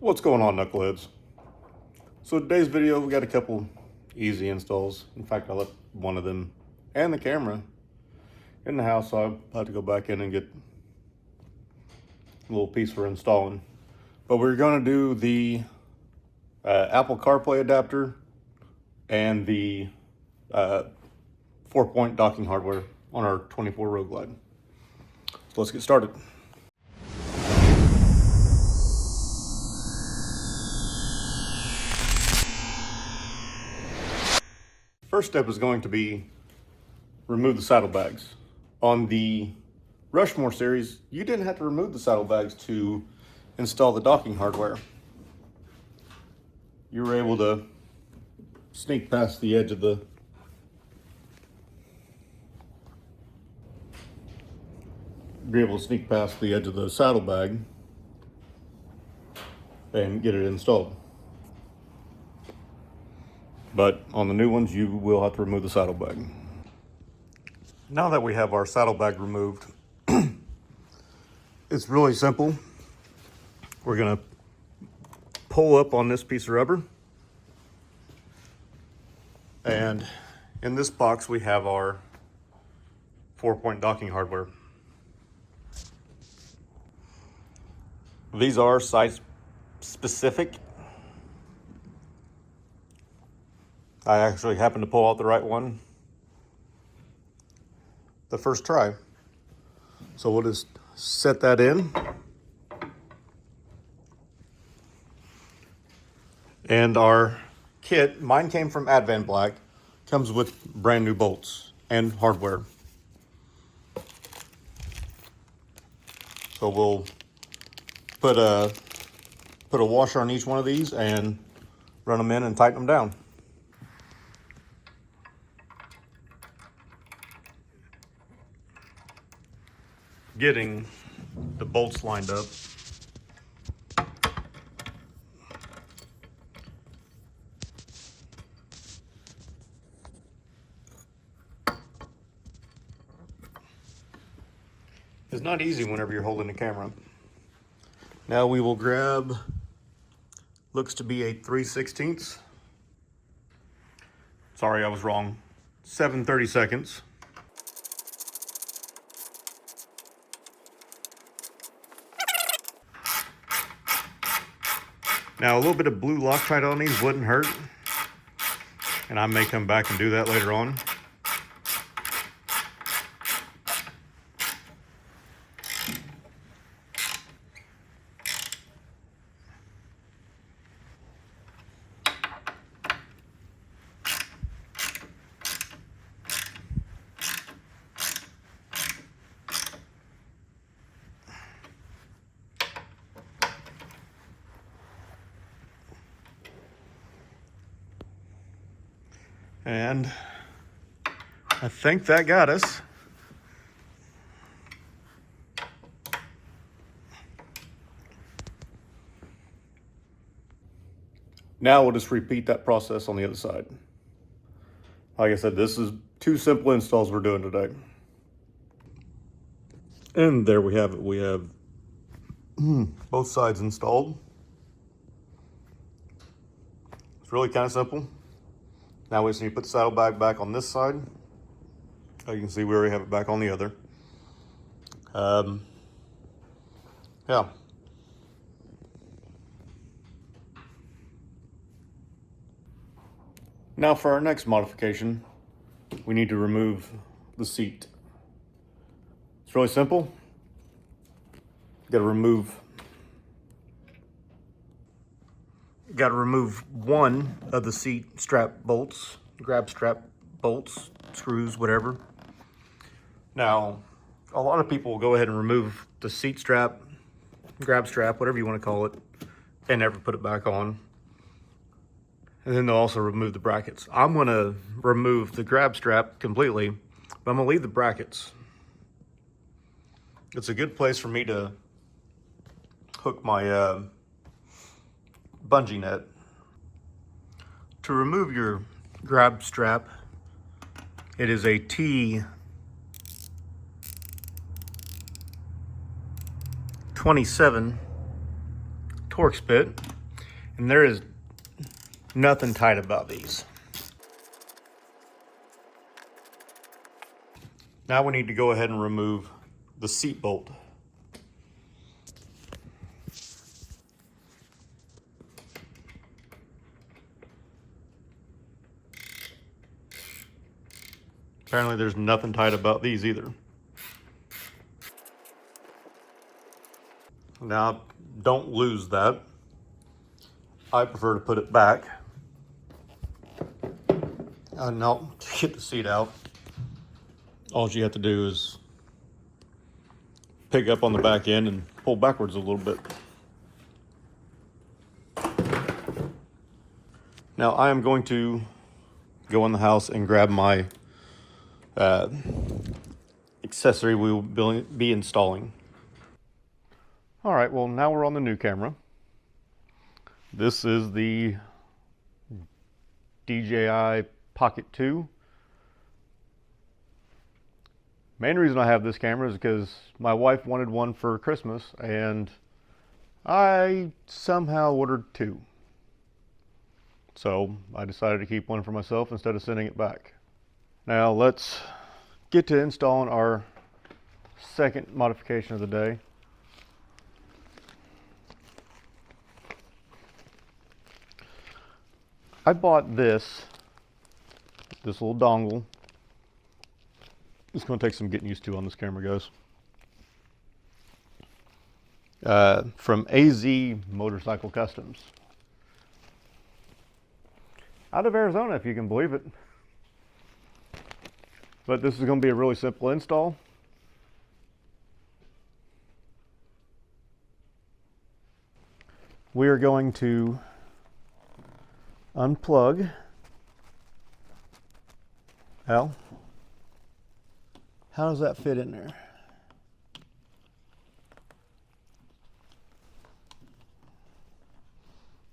What's going on, knuckleheads? So today's video, we got a couple easy installs. In fact, I left one of them and the camera in the house, so I had to go back in and get a little piece for installing. But we're gonna do the Apple CarPlay adapter and the 4-point docking hardware on our 24 Road Glide. So let's get started. First step is going to be remove the saddlebags. On the Rushmore series, you didn't have to remove the saddlebags to install the docking hardware. You were able to sneak past the edge of the saddlebag and get it installed. But on the new ones, you will have to remove the saddlebag. Now that we have our saddlebag removed, it's really simple. We're gonna pull up on this piece of rubber. And in this box, we have our 4-point docking hardware. These are size specific. I actually happened to pull out the right one the first try. So we'll just set that in. And our kit, mine came from AdvanBlack, comes with brand new bolts and hardware. So we'll put a washer on each one of these and run them in and tighten them down. Getting the bolts lined up. It's not easy whenever you're holding the camera. Now we will grab, looks to be a 3/16. Sorry, I was wrong. 7/32. Now a little bit of blue Loctite on these wouldn't hurt, and I may come back and do that later on. And I think that got us. Now we'll just repeat that process on the other side. Like I said, this is 2 simple installs we're doing today. And there we have it. We have both sides installed. It's really kind of simple. Now we just need to put the saddlebag back on this side. As you can see, we already have it back on the other. Yeah. Now for our next modification, we need to remove the seat. It's really simple. You gotta remove one of the seat strap bolts, grab strap bolts, screws, whatever. Now, a lot of people will go ahead and remove the seat strap, grab strap, whatever you want to call it, and never put it back on. And then they'll also remove the brackets. I'm gonna remove the grab strap completely, but I'm gonna leave the brackets. It's a good place for me to hook my bungee net. To remove your grab strap, it is a T27 Torx bit, and there is nothing tight about these. Now we need to go ahead and remove the seat bolt. Apparently there's nothing tight about these either. Now, don't lose that. I prefer to put it back. Now, to get the seat out, all you have to do is pick up on the back end and pull backwards a little bit. Now, I am going to go in the house and grab my accessory we will be installing. All right, well, now we're on the new camera. This is the DJI Pocket 2. Main reason I have this camera is because my wife wanted one for Christmas, and I somehow ordered two. So I decided to keep one for myself instead of sending it back. Now let's get to installing our second modification of the day. I bought this little dongle. It's going to take some getting used to on this camera, guys. From AZ Motorcycle Customs. Out of Arizona, if you can believe it. But this is going to be a really simple install. We are going to unplug. Al, how does that fit in there?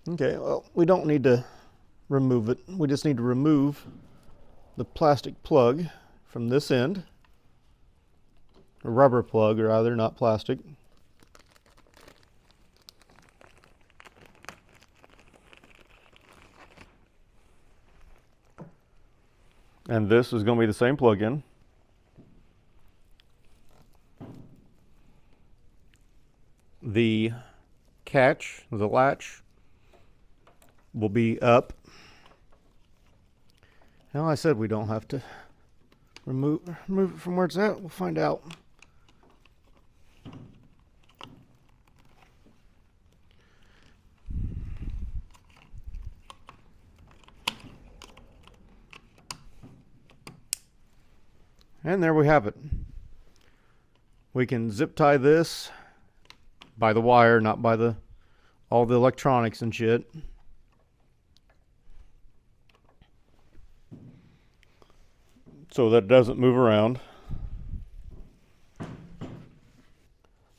Okay, well, we don't need to remove it. We just need to remove the plastic plug from this end. A rubber plug, or rather, not plastic. And this is going to be the same plug-in. The catch, the latch, will be up. Now, I said we don't have to remove it from where it's at. We'll find out. And there we have it. We can zip tie this by the wire, not by all the electronics and shit. So that it doesn't move around.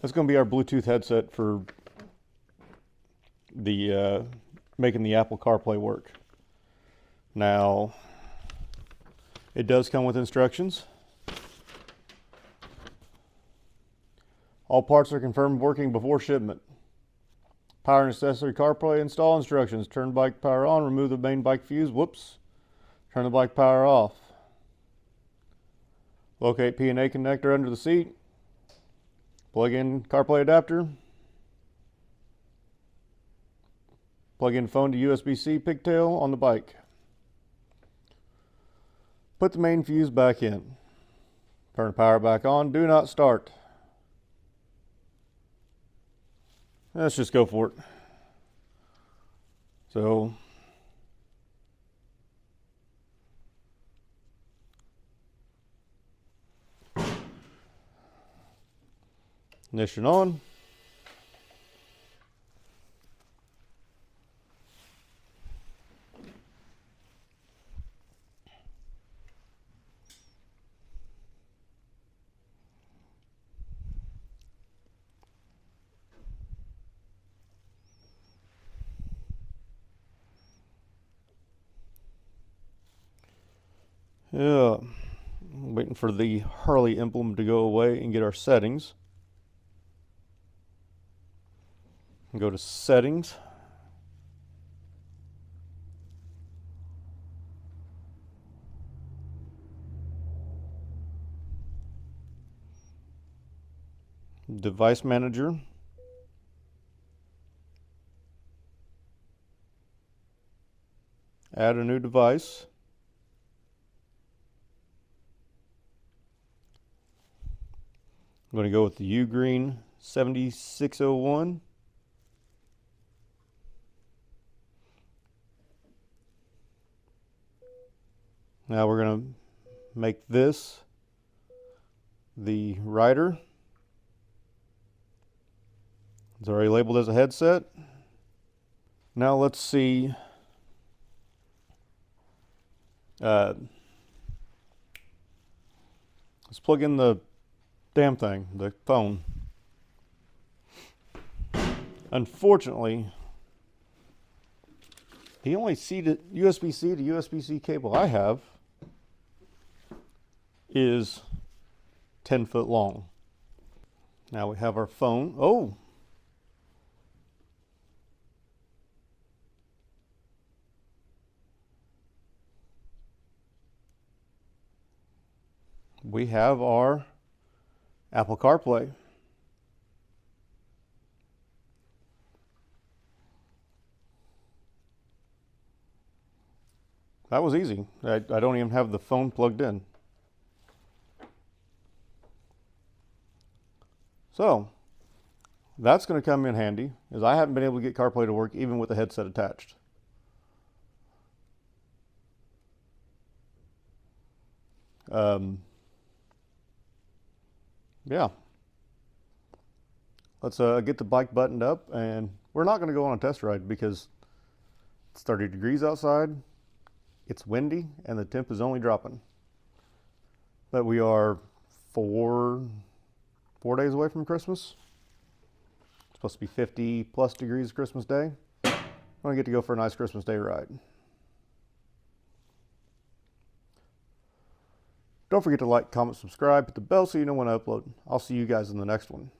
That's going to be our Bluetooth headset for the making the Apple CarPlay work. Now, it does come with instructions. All parts are confirmed working before shipment. Power and accessory CarPlay install instructions. Turn bike power on, remove the main bike fuse. Whoops. Turn the bike power off. Locate P&A connector under the seat. Plug in CarPlay adapter. Plug in phone to USB-C pigtail on the bike. Put the main fuse back in. Turn the power back on. Do not start. Let's just go for it. So, ignition on. Yeah, I'm waiting for the Harley emblem to go away and get our settings. Go to settings. Device manager. Add a new device. I'm going to go with the Ugreen 7601. Now we're going to make this the rider. It's already labeled as a headset. Now let's see. Let's plug in the damn thing, the phone. Unfortunately, the only USB-C to USB-C cable I have is 10 foot long. Now we have our phone. Oh! We have our Apple CarPlay. That was easy. I don't even have the phone plugged in. So, that's going to come in handy, as I haven't been able to get CarPlay to work even with the headset attached. Yeah. Let's get the bike buttoned up, and we're not going to go on a test ride because it's 30 degrees outside, it's windy, and the temp is only dropping. But we are four days away from Christmas. It's supposed to be 50 plus degrees Christmas Day. I'm going to get to go for a nice Christmas Day ride. Don't forget to like, comment, subscribe, hit the bell so you know when I upload. I'll see you guys in the next one.